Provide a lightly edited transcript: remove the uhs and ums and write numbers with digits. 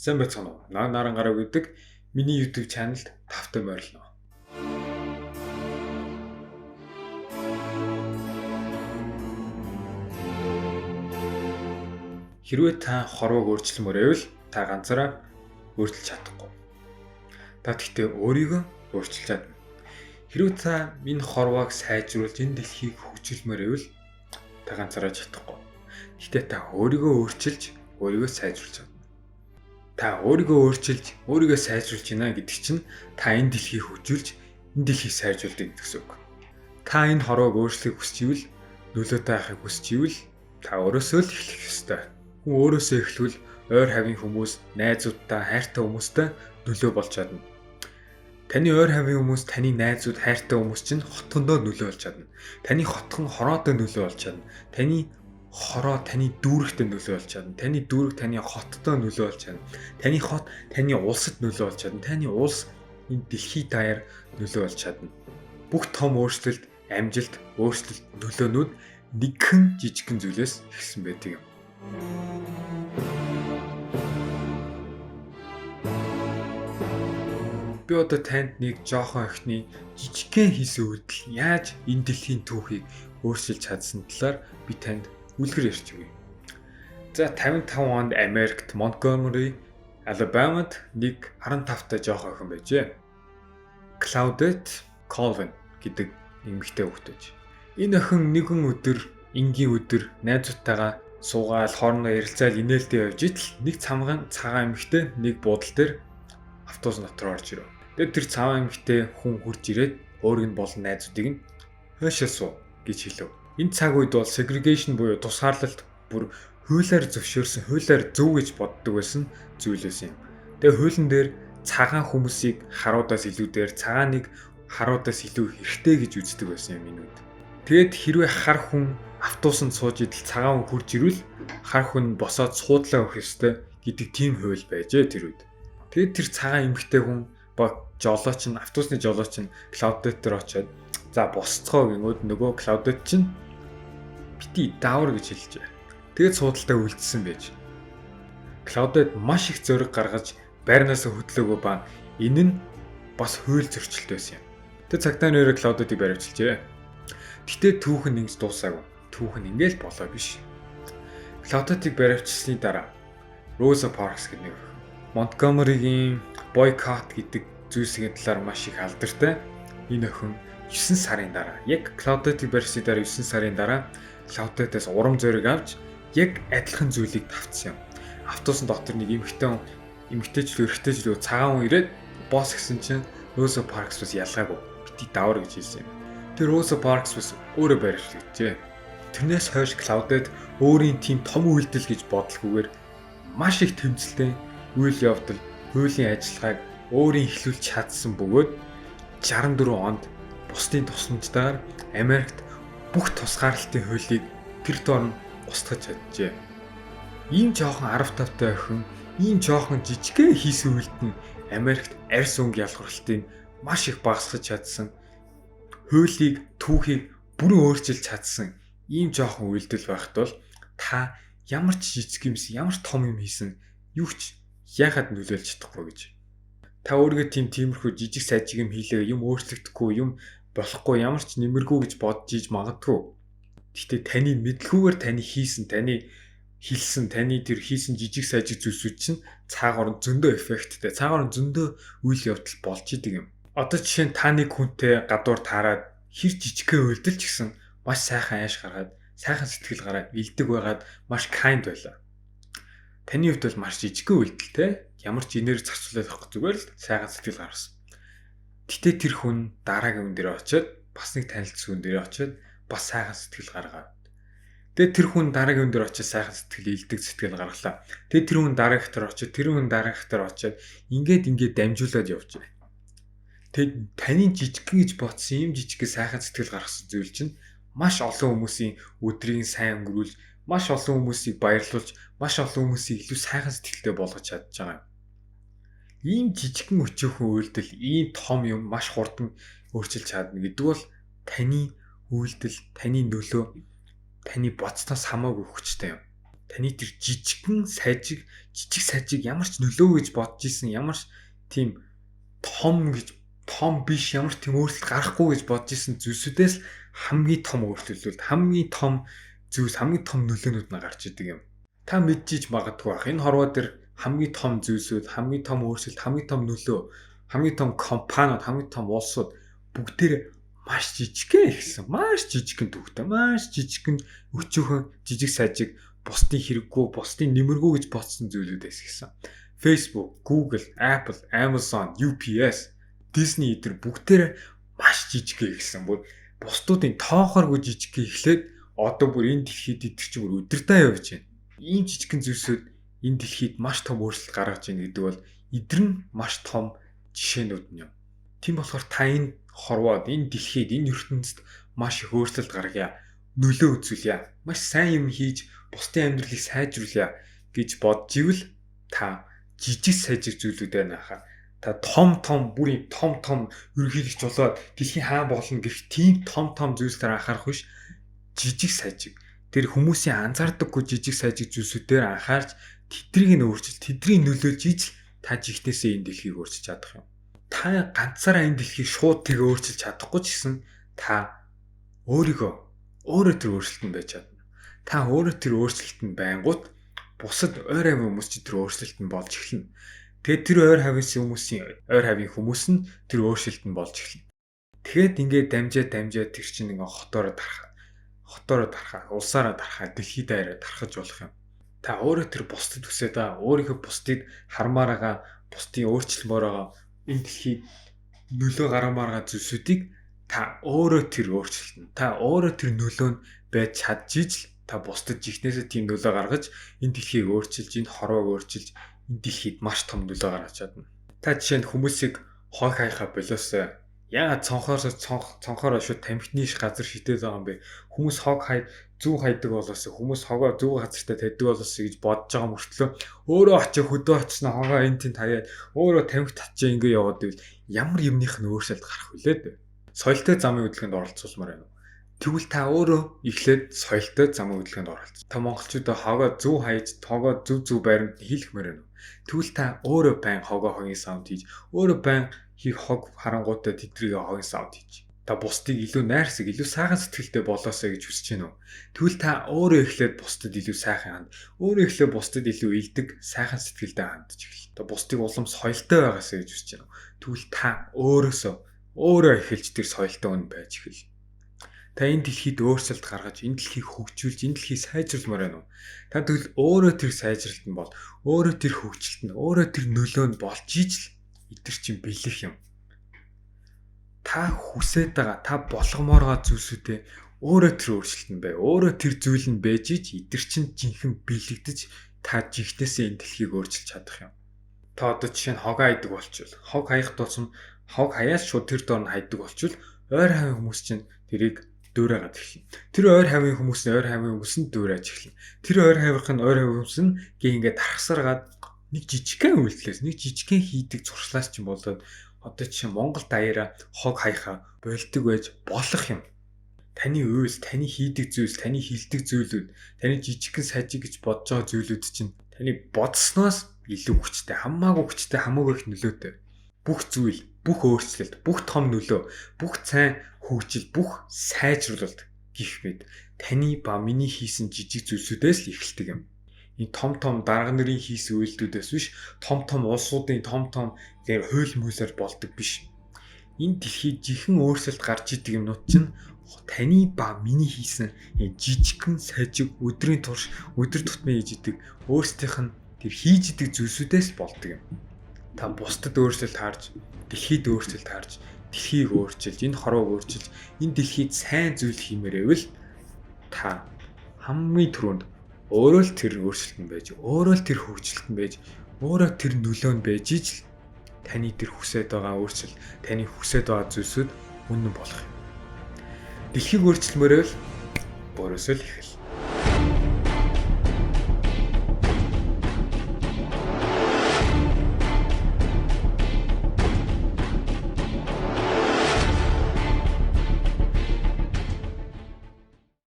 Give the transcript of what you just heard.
Сайн байцгаана уу? Наран гараг гэдэг миний YouTube channelд тавтай морилно. Хэрвээ та хорвоог өөрчлөмөр байвал та ганцаараа өөрчилж чадахгүй. Та гэхдээ өөрийгөө өөрчилж чадна. Хэрвээ та энэ хорвоог сайжруулж энэ дэлхийг хөгжүүлмээр байвал та ганцаараа чадахгүй. Гэхдээ та өөрийгөө өөрчилж өөрийгөө сайжруулж чадна. Та өөрийгөө өөрчилж, өөрийгөө сайжруулж байна гэдэг чинь та энэ дэлхийг хөгжүүлж, энэ дэлхийг сайжруулдаг гэсэн үг. Та энэ хорвоог өөрчлөхийг хүсч ивэл, нөлөөтэй байхыг хүсч ивэл та өөрөөсөө л эхлэх ёстой. Хүн өөрөөсөө эхлвэл ойр хавийн хүмүүс, найзуудтай, хайртай хүмүүстэй нөлөө болж чадна. Таны ойр хавийн хүмүүс, таны найзууд, хайртай хүмүүс чинь хотгондоо нөлөө болж чадна. Таны хотхон хороодоо нөлөө болж чадна. Таны хороо таны дүүрэгтээ нөлөө болж чадна. Таны дүүрэг таны хоттой нөлөө болж чадна. Таны хот таны улсад нөлөө болж чадна. Таны улс энэ дэлхий даяар нөлөө болж чадна. Бүх том өөрчлөлт, амжилт, өөрчлөлт нөлөөнүүд нэгэн жижигхэн зүйлээс эхэлсэн байдаг юм. Би одоо танд нэг жоохон ихний жижигхэн хийсэн үйлдэл яаж энэ дэлхийн түүхийг өөрчилж чадсан талаар би танд үлгэр ярьж өгье. За 55 онд Америкт Монтгомери, Алабамад нэг 15 та жоохон охин байжээ. Claudette Colvin гэдэг эмэгтэй хүүхэд байж. Энэ охин нэгэн өдөр, энгийн өдөр найзуудтайгаа суугаал хоорондоо ярилцаал инээлдээ явж итэл нэг цагаан эмэгтэй нэг буудлын дээр автобус дотроо орж ирэв. Тэгээд тэр цагаан эмэгтэй хүн хурж ирээд өөрийг нь болон найзуудыг нь хойшоо суу гэж хэлв. Энэ цаг үед бол segregation буюу тусгаарлалт бүр хуулиар зөвшөөрсөн, хуулиар зөв гэж боддог байсан зүйл байсан юм. Тэгээ хуулийн дээр цагаан хүмүүсийг харуудаас илүүгээр цагааныг харуудаас илүү хэрэгтэй гэж үздэг байсан юм энэ үед. Тэгээд хэрвээ хар хүн автобусанд сууж идэл цагаан хүн хурж ирвэл хар хүн босоод суудлаа өгөх ёстой гэдэг тийм хууль байжээ тэр үед. Тэгээд тэр цагаан эмэгтэй хүн ба жолооч нь автобусны жолооч нь Claudette дээр очиод за босцгоо гингүүд нөгөө Claudette чинь бити даавар гэж хэлжээ. Тэгээд суудалтаа үлдсэн байж. Claudette маш их зөриг гаргаж байрнаас хөдлөөгөө ба энэ нь бас хууль зөрчилт байсан юм. Тэгээд цагтаа нэрээ Claudette-ийг баривчилжээ. Гэтэ түүхэн ингэж дуусаагүй. Түүхэн ингээл болоо биш. Claudette-ийг баривчилсны дараа Rosa Parks гэдэг нэг Монтгомеригийн boycott гэдэг зүйлсийн талаар маш их алдартай. Энэ охин 9 сарын дараа, яг Claudette-ийг барьсны дараа 9 сарын дараа Claudette-аас урам зориг авч яг адилхан зүйлийг тавцсан юм. Автобусны доктор нэг эмэгтэйчлөө эрэгтэйчлөө цагаан хүн ирээд босс гэсэн чинь Rosa Parks бас ялгаагүй. Бити даавар гэж хэлсэн юм. Тэр Rosa Parks бас өөрөө барьжлаа. Тэрнээс хойш Claudette өөрийн тийм том үйлдэл гэж бодлохгүйгээр маш их тэмцэлтэй үйл явдал, хуулийн ажиллагааг өөрийн эхлүүлж чадсан бөгөөд 64 онд бусдын тусламжтайгаар Америкт бүх тусгаарлалтын хуулийг тэр доор нь устгаж чаджээ. Ийм жоохон 15 та охин, ийм жоохон жижигхэн хийсэн үйлд нь Америкт арьс өнгө ялгарлтыг маш их багасгаж чадсан, хуулийг, түүхийг бүрэн өөрчилж чадсан ийм жоохон үйлдэл байхад бол та ямар ч жижиг юмс, ямар ч том юм хийсэн юу ч яахад нөлөөлж чадахгүй гэж. Та өөрийгөө тиймэрхүү жижиг сажиг юм хийлээ, юм өөрчлөгдөхгүй, юм болохгүй, ямар ч нэмэргүй гэж бодож иж магадгүй. Гэхдээ таны мэдлгүйгээр таны хийсэн, таны хэлсэн, таны тэр хийсэн жижиг сажиг зүйлсүүд чинь цаагаар зөндөө эффекттэй, цаагаар зөндөө үйл явдал болж идэг юм. Одоо жишээ нь та нэг хүнтэй гадуур таарад хэр жижигхэн үйлдэл ч гэсэн маш сайхан айш гаргаад, сайхан сэтгэл гараад, илдэг байгаад маш kind байлаа. Таны хувьд бол маш жижигхэн үйлдэл те, ямар ч энерги зарцуулаад авахгүй зүгээр л сайхан сэтгэл гаргасан. Гэтэ тэр хүн дараагийн хүн дээр очиод бас нэг танилцсан хүн дээр очиод бас сайхан сэтгэл гаргаад. Тэгээд тэр хүн дараагийн хүн дээр очиод сайхан сэтгэл илдэг сэтгэл гаргалаа. Тэгээд тэр хүн дараагийнх дээр очиод тэр хүн дараагийнх дээр очиод ингээд дамжуулаад явж байна. Тэгээд таны жижигхэн гэж бодсон юм жижигхэн сайхан сэтгэл гаргасан зүйл чинь маш олон хүмүүсийн өдрийг сайн өнгөрүүлж, маш олон хүмүүсийг баярлуулж, маш олон хүмүүсийг илүү сайхан сэтгэлтэй болгож чадж байгаа юм. Ийм жижигхэн өчөөхөн үйлдэл, ийм том юм маш хурдан өөрчилж чадна гэдэг бол таны үйлдэл, таны нөлөө, таны бодсноос хамаагүй хүчтэй юм. таны тэр жижиг сайжиг ямар ч нөлөө гэж бодож исэн, ямар ч тийм том биш, ямар ч тийм өөрчлөлт гарахгүй гэж бодож исэн зүйлсүүдээс хамгийн том өөрчлөлт, хамгийн том зүйлс, хамгийн том нөлөөнүүд нь гарч идэг юм. Та мэдчихэж магадгүй бах. Энэ хорвоо дээр хамгийн том зүйлсүүд, хамгийн том өөрчлөлт, хамгийн том нөлөө, хамгийн том компаниуд, хамгийн том улсууд бүгдээр маш жижигхэн ихсэн. Маш жижигхэн төвхтэй, маш жижигхэн өчөөхөн жижиг сайжиг бусдын хэрэггүй, бусдын нэмэргүй гэж бодсон зүйлүүдээс ихсэн. Facebook, Google, Apple, Amazon, UPS, Disney эдгээр бүгдээр маш жижигхэн ихсэн. Бусдуудын тоохоргүй жижигхэн эхлээд одоо бүр энэ дэлхийд идэх чинь бүр өдөрдөө явж байна. Ийм жижигхэн зүйлсүүд энэ дэлхийд маш том өөрчлөлт гаргаж ийн гэдэг бол эдгээр нь маш том жишээнүүд нь юм. Тийм болохоор та энэ хорвоод энэ дэлхийд энэ ертөнцид маш их өөрчлөлт гаргая, нөлөө үзүүлье, маш сайн юм хийж бусдын амьдралыг сайжруулъя гэж бодж ивэл та жижиг сайжиг зүйлүүдээр нахаа. Та том бүрийн том ерөнхийлөгч болоод дэлхийн хаан болно гэх тийм том зүйлсээр анхаарах биш, жижиг сайжиг. Тэр хүмүүсийн анзаардаггүй жижиг сайжиг зүйлсүүдээр анхаарч тэднийг нь өөрчилж, тэднийг нөлөөлж иж та жигтээсээ энэ дэлхийг өөрчилж чадах юм. Та ганцаараа энэ дэлхийг шууд тэг өөрчилж чадахгүй ч гэсэн та өөрөө тэр өөрчлөлтөнд байж чадна. Та өөрөө тэр өөрчлөлтөнд байнгут бусад ойр хавийн хүмүүс ч тэр өөрчлөлтөнд болж эхэлнэ. Тэгээд тэр ойр хавийн хүмүүс нь тэр өөрчлөлтөнд болж эхэлнэ. Тэгээд ингээд дамжаад тэр чинь ингээ хотоороо дарахаа, улсаараа дарахаа, дэлхийд даяараа дарахж болох юм. Та өөрөө тэр бусдад хүсээд өөрийнхөө бусдыг хармаар байгаа, бусдын өөрчлөлмөр байгаа энэ дэлхийд нөлөө гаргамаар байгаа зүйлсүүдийг та өөрөө тэр өөрчлөлтөнд, та өөрөө тэр нөлөөнд байж чадчих, та бусдад жихнээсээ тийм нөлөө гаргаж энэ дэлхийг өөрчилж, энэ хорвоог өөрчилж энэ дэлхийд маш том нөлөө гаргаж чадна. Та жишээнд хүмүүсийг хог хайхаа болоосоо яагаад цонхороо шууд тамхины газар шидэд байгаа юм бэ? Хүмүүс хог зүү хайдаг болоосоо, хүмүүс хогоо зүү газартаа тавьдаг болоосоо гэж бодож байгаа мөртлөө өөрөө очиж хөдөө очсноо хогоо энэ тэнд хаяад өөрөө тамхи татчих ингээ яваад ивэл ямар юмных нь өөрчлөлт гарах вүлээ? Соёлтой замын хөдөлгөөнд оролцуулмаар байна. Тэгвэл та өөрөө эхлээд соёлтой замын хөдөлгөөнд оролцсон. Та монголчуудаа хогоо зүү хайж, хогоо зүв байранд хийлгмээр байна. Тэгвэл та өөрөө байн хогийн саунд хийж, өөрөө байн хог харангуйтай тэдрийг хогийн саунд хийж. Та бусдыг илүү найрсаг, илүү сайхан сэтгэлтэй болоосоо гэж хүсэж байна уу? Тэгвэл та өөрөө эхлээд бусдад илүү сайхан ханд, өөрөө эхлээд бусдад илүү илдэг, сайхан сэтгэлтэй хандж эхэл. Та бусдыг улам соёлтой байгаасаа гэж хүсэж байна уу? Тэгвэл та өөрөө эхэлж тэр соёлтой хүн байж эхэл. Та энэ дэлхийд өөрчлөлт гаргаж, энэ дэлхийг хөгжүүлж, энэ дэлхийг сайжруулмаар байна уу? Та тэгвэл өөрөө тэр сайжралт нь бол, өөрөө тэр хөгжилт нь, өөрөө тэр нөлөө нь болж ижил итэр чинь бэлэх юм. Та хүсэж байгаа, та болгомоор байгаа зүйлсүүдээ өөрөө тэр өөрчлөлт нь бай. Өөрөө тэр зүйл нь байж иж итэр чинь жинхэнэ бэлэгдэж та жигтээсээ энэ дэлхийг өөрчилж чадах юм. Та одоо жишээ нь хогоо хайдаг болчихвол, хог хаях тусам хог хаяас шууд тэр доор нь хайдаг болчихвол ойр хавийн хүмүүс чинь тэрийг дуурайгаад эхэлнэ. Тэр ойр хавийн хүмүүс нь дуурайж эхэлнэ. Тэр ойр хавийн хүмүүс нь ингээд тархасаргаад нэг жижигхэн үйлдэлээс, нэг жижигхэн хийдэг зуршлаас ч юм болоод одоо жишээ Монгол даяараа хог хаяхаа болдог байж болох юм. Таны үйлс, таны хийдэг зүйлс, таны хилдэг зүйлүүд, таны жижигхэн сайжиг гэж бодож байгаа зүйлүүд чинь таны бодсноос илүү хүчтэй, хамаагүй их нөлөөтэй. Бүх зүйл, бүх өөрчлөлт, бүх том нөлөө, бүх сайн хөгжил, бүх сайжруулалт гэх мэт таны ба миний хийсэн жижиг зүйлсүүдээс л эхэлдэг юм. Энэ том дарга нарын хийсэн үйлдэлүүдээс биш, том улсуудын том хууль муулаар болдог биш. Энэ дэлхийд жихэн өөрчлөлт гарч идэг юмнууд чинь таны ба миний хийсэн жижигхэн сайжиг өдөр тутмын хийж идэг өөрсдийнх нь тэр хийж идэг зүйлсүүдээс болдог юм. Та бусдад өөрчлөлт харж, дэлхийд өөрчлөлт харж, дэлхийг өөрчилж, энэ хорвоог өөрчилж, энэ дэлхийд сайн зүйл хиймээр байвал та хамгийн түрүүнд өөрөө л тэр өөрчлөлтөнд байж, өөрөө л тэр хөгжилтөнд байж, өөрөө тэр нөлөөнд байж ижил таны тэр хүсэж байгаа өөрчлөлт, таны хүсэж байгаа зүйлсүүд үнэн болох юм. Дэлхийг өөрчилмөрөөл өөрөөсөө л эхэл.